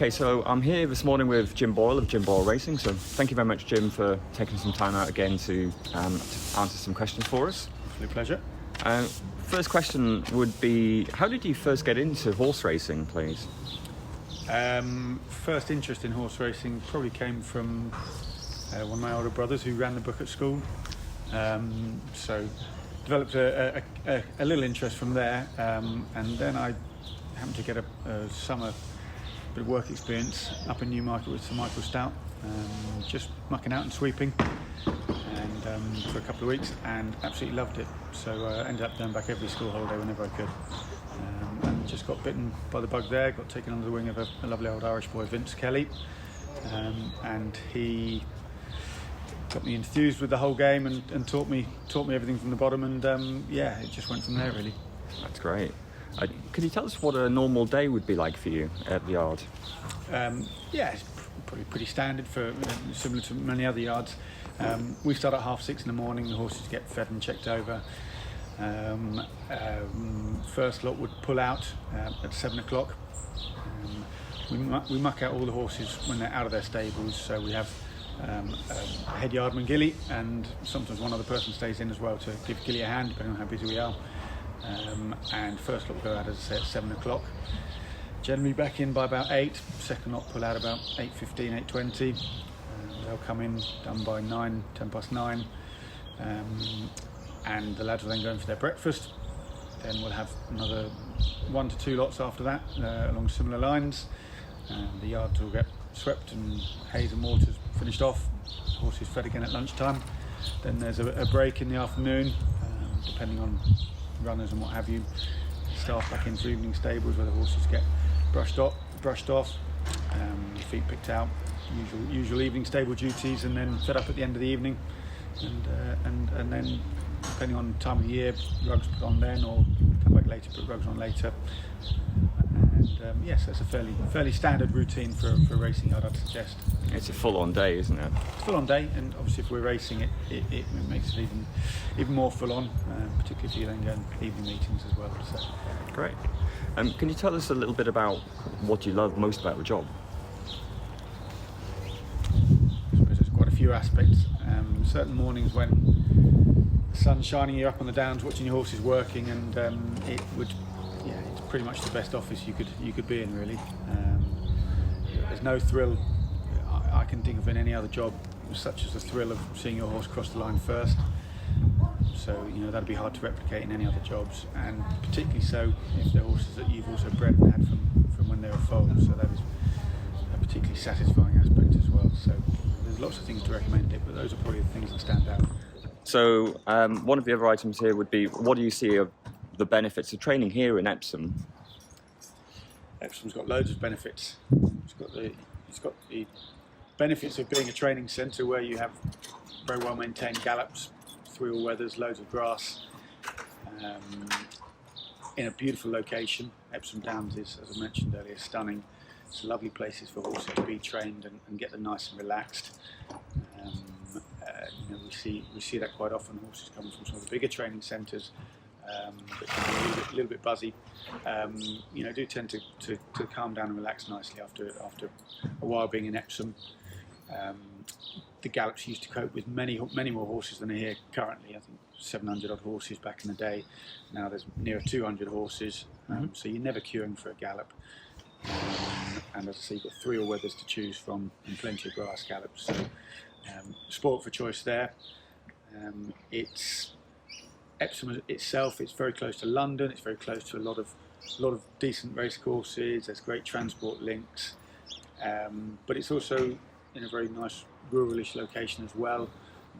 Okay, so I'm here this morning with Jim Boyle of Jim Boyle Racing. So thank you very much, Jim, for taking some time out again to answer some questions for us. Absolute pleasure. First question would be, how did you first get into horse racing, please? First interest in horse racing probably came from one of my older brothers who ran the book at school. So developed a little interest from there, and then I happened to get a summer bit of work experience up in Newmarket with Sir Michael Stout, just mucking out and sweeping, and for a couple of weeks, and absolutely loved it. So I ended up going back every school holiday whenever I could, and just got bitten by the bug there. Got taken under the wing of a lovely old Irish boy, Vince Kelly, and he got me enthused with the whole game and taught me everything from the bottom, and yeah, it just went from there really. That's great. Could you tell us what a normal day would be like for you at the yard? Yeah, it's probably pretty standard for similar to many other yards. We start at 6:30 in the morning. The horses get fed and checked over. First lot would pull out at 7 o'clock. We muck out all the horses when they're out of their stables. So we have a head yardman, Gilly, and sometimes one other person stays in as well to give Gilly a hand, depending on how busy we are. And first lot will go out, as I say, at 7 o'clock. Generally back in by about 8. Second lot pull out about 8:15, 8:20. They'll come in done by 9, 10 past 9. And the lads will then go in for their breakfast. Then we'll have another 1 to 2 lots after that, along similar lines. The yards will get swept and hays and waters finished off. Horses fed again at lunchtime. Then there's a break in the afternoon, depending on runners and what have you. Staff back into evening stables where the horses get brushed off, feet picked out, usual evening stable duties, and then fed up at the end of the evening. And then, depending on time of the year, rugs put on then, or come back later, put rugs on later. And yes, that's a fairly standard routine for a racing yard, I'd suggest. It's a full-on day, isn't it? It's a full-on day, and obviously if we're racing it makes it even more full-on, particularly if you then go in evening meetings as well. So. Great. Can you tell us a little bit about what you love most about the job? I suppose there's quite a few aspects. Certain mornings when the sun's shining, you're up on the downs watching your horses working, and it's pretty much the best office you could be in, really. There's no thrill I can think of in any other job such as the thrill of seeing your horse cross the line first. So that'd be hard to replicate in any other jobs, and particularly so if they're horses that you've also bred and had from when they were foals. So that is a particularly satisfying aspect as well. So there's lots of things to recommend it, but those are probably the things that stand out. So one of the other items here would be, what do you see of the benefits of training here in Epsom? Epsom's got loads of benefits. It's got the benefits of being a training centre where you have very well maintained gallops through all weathers, loads of grass, in a beautiful location. Epsom Downs is, as I mentioned earlier, stunning. It's lovely places for horses to be trained and get them nice and relaxed. We see that quite often. Horses come from some of the bigger training centres that can be a little bit buzzy. Do tend to calm down and relax nicely after a while being in Epsom. The gallops used to cope with many more horses than are here currently. I think 700 odd horses back in the day. Now there's near 200 horses, so you're never queuing for a gallop. And as I say, you've got 3 all-weathers to choose from and plenty of grass gallops. So sport for choice there. Epsom itself, it's very close to London. It's very close to a lot of decent race courses. There's great transport links, but it's also in a very nice ruralish location as well,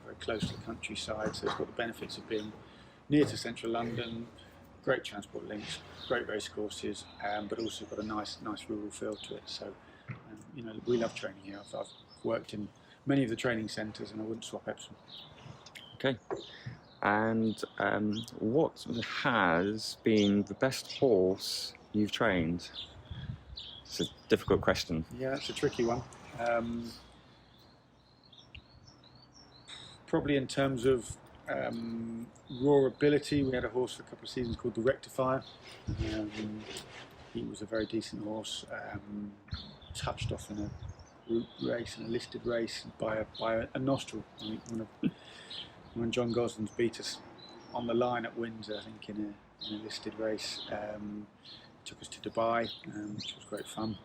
very close to the countryside. So it's got the benefits of being near to central London, great transport links, great race courses, but also got a nice rural feel to it. So we love training here. I've worked in many of the training centres, and I wouldn't swap Epsom. Okay. And what has been the best horse you've trained? It's a difficult question. Yeah, that's a tricky one. Probably in terms of raw ability, we had a horse for a couple of seasons called the Rectifier. He was a very decent horse. touched off in a route race, in a listed race by a nostril. I think when John Gosden's beat us on the line at Windsor, I think in a listed race, took us to Dubai, which was great fun.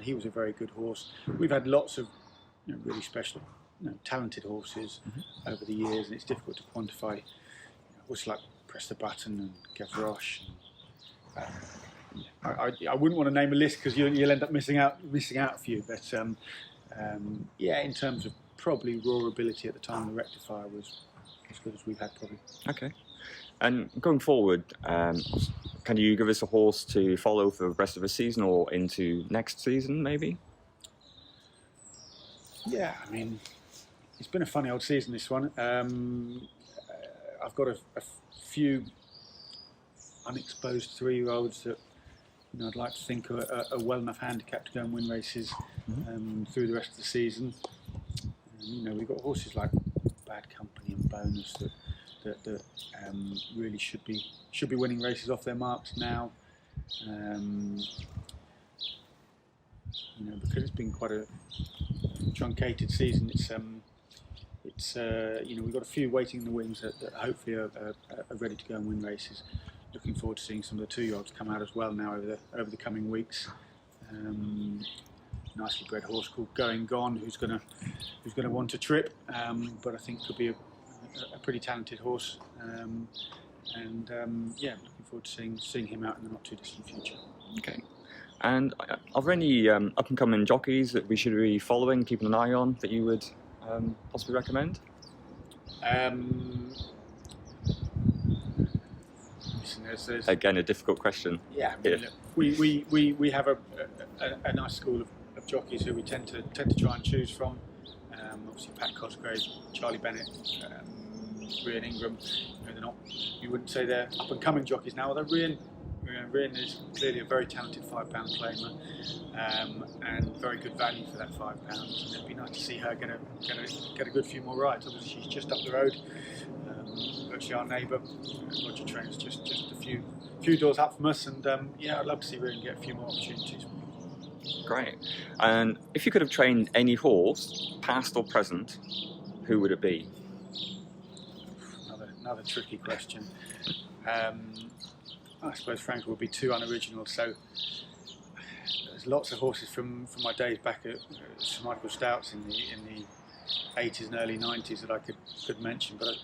He was a very good horse. We've had lots of really special, talented horses over the years, and it's difficult to quantify. Horses like Press the Button and Gavroche. I wouldn't want to name a list because you'll end up missing out a few. But in terms of probably raw ability at the time, the Rectifier was as good as we've had probably. Okay. And going forward, can you give us a horse to follow for the rest of the season or into next season, maybe? Yeah, I mean, it's been a funny old season, this one. I've got a few unexposed 3-year-olds that I'd like to think are well enough handicapped to go and win races through the rest of the season. We've got horses like Bad Company and Bonus that really should be winning races off their marks now. Because it's been quite a truncated season, we've got a few waiting in the wings that hopefully are ready to go and win races. Looking forward to seeing some of the 2-year-olds come out as well now over the coming weeks. Nicely bred horse called Going Gone, who's going to want a trip, but I think could be a pretty talented horse. Looking forward to seeing him out in the not too distant future. Okay. And are there any up-and-coming jockeys that we should be following, keeping an eye on, that you would possibly recommend? Again, a difficult question. Yeah, look, we have a nice school of jockeys who we tend to try and choose from. Obviously, Pat Cosgrave, Charlie Bennett, Rian Ingram. They're not. You wouldn't say they're up-and-coming jockeys now, although Rian is clearly a very talented £5 claimer and very good value for that £5. And it'd be nice to see her get a good few more rides. Obviously, she's just up the road. Virtually our neighbour, Roger Train's just a few doors up from us, and I'd love to see Rian get a few more opportunities. Great. And if you could have trained any horse, past or present, who would it be? Another tricky question. I suppose Franco would be too unoriginal. So there's lots of horses from my days back at Sir Michael Stout's in the 80s and early 90s that I could mention, but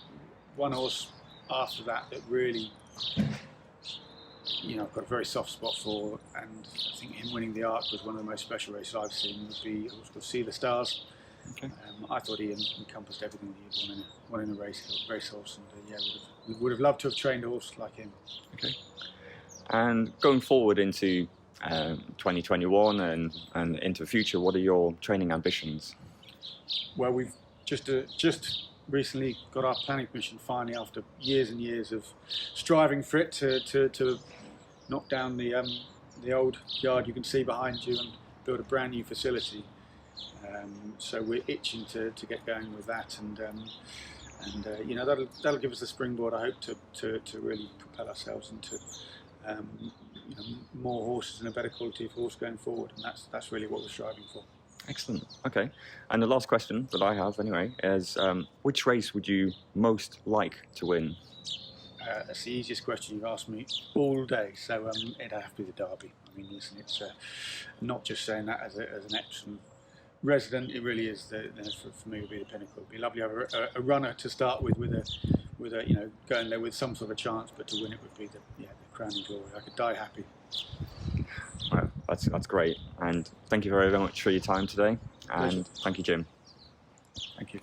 one horse after that really I've got a very soft spot for, and I think him winning the Arc was one of the most special races I've seen. Would be a horse called See the Stars. Okay. I thought he encompassed everything that you'd want in a racehorse, and we would have loved to have trained a horse like him. Okay. And going forward into 2021 and into the future, what are your training ambitions? Well, we've just recently got our planning permission finally after years and years of striving for it to knock down the old yard you can see behind you and build a brand new facility. So we're itching to get going with that, and that'll give us the springboard, I hope, to really propel ourselves into more horses and a better quality of horse going forward, and that's really what we're striving for. Excellent. Okay. And the last question that I have, anyway, is which race would you most like to win? That's the easiest question you've asked me all day. So it'd have to be the Derby. I mean, listen, it's not just saying that as an Epsom resident. It really is for me, it would be the pinnacle. It'd be lovely to have a runner to start with a going there with some sort of a chance, but to win it would be the crowning glory. I could die happy. Right, that's great, and thank you very much for your time today, and Pleasure. Thank you, Jim. Thank you.